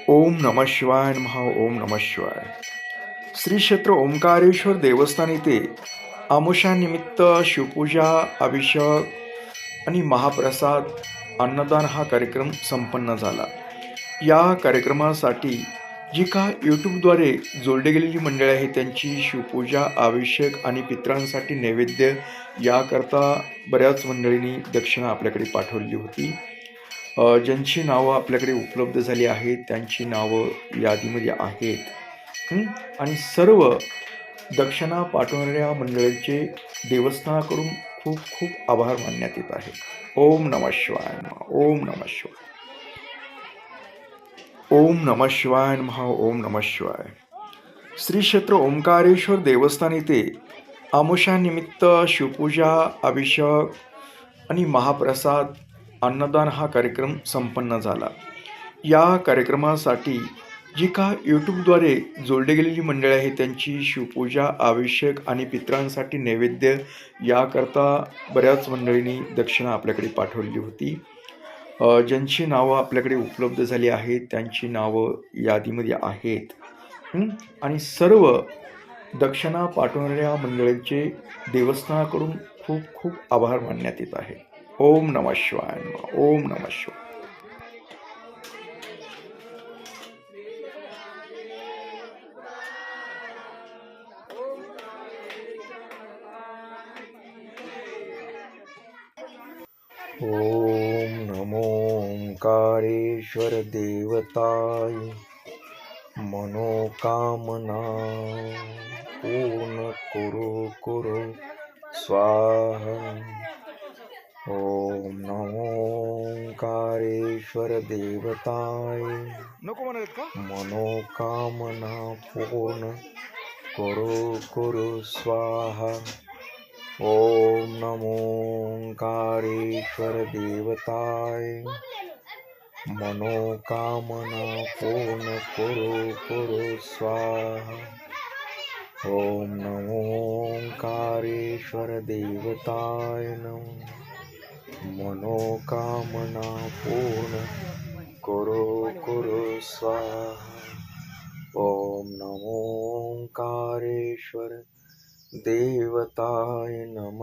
ओम नमः शिवाय नमः. ओम नमः शिवाय. श्री क्षेत्र ओंकारेश्वर देवस्थान येथे आमोशानिमित्त शिवपूजा, अभिषेक आणि महाप्रसाद अन्नदान हा कार्यक्रम संपन्न झाला. या कार्यक्रमासाठी जी का यूट्यूबद्वारे जोडले गेलेली मंडळी आहेत त्यांची शिवपूजा, अभिषेक आणि पितरांसाठी नैवेद्य याकरता बऱ्याच मंडळींनी दक्षिणा आपल्याकडे पाठवलेली होती. ज्यांची नावं आपल्याकडे उपलब्ध झाली आहेत, त्यांची नावं यादीमध्ये आहेत. आणि सर्व दक्षिणा पाठवणाऱ्या मंडळींचे देवस्थानाकडून खूप खूप आभार मानण्यात येत आहे. ओम नमः शिवाय नमः. ओम नमः शिवाय. ओम नमः शिवाय नमः. ओम नमः शिवाय. श्री क्षेत्र ओंकारेश्वर देवस्थान येथे आमोशानिमित्त शिवपूजा, अभिषेक आणि महाप्रसाद अन्नदान हा कार्यक्रम संपन्न झाला. या कार्यक्रमासाठी जी का यूट्यूबद्वारे जोडले गेलेली मंडळी आहेत त्यांची शिवपूजा, अभिषेक आणि पितरांसाठी नैवेद्य याकरता बऱ्याच मंडळींनी दक्षिणा आपल्याकडे पाठवलेली होती. ज्यांची नावं आपल्याकडे उपलब्ध झाली आहेत त्यांची नावं यादीमध्ये आहेत. आणि सर्व दक्षिणा पाठवणाऱ्या मंडळींचे देवस्थानाकडून खूप खूप आभार मानण्यात येत आहे. ओम नमः शिवाय नमः. ओम नमः शिवाय. ओम नमो ओंकारेश्वर देवताय मनोकामना पूर्ण कुरु स्वाहा. ओम नमो ओंकारेश्वर देवताय मनोकामना पूर्ण कुरु स्वाहा. ओम नमो ओंकारेश्वर देवताय मनोकामना पूर्ण कुरु स्वाहा. ओम नमो ओंकारेश्वर देवताय मनोकामना पूर्ण कुरु स्वाहा. ओम नमो ओंकारेश्वर देवताय नमः.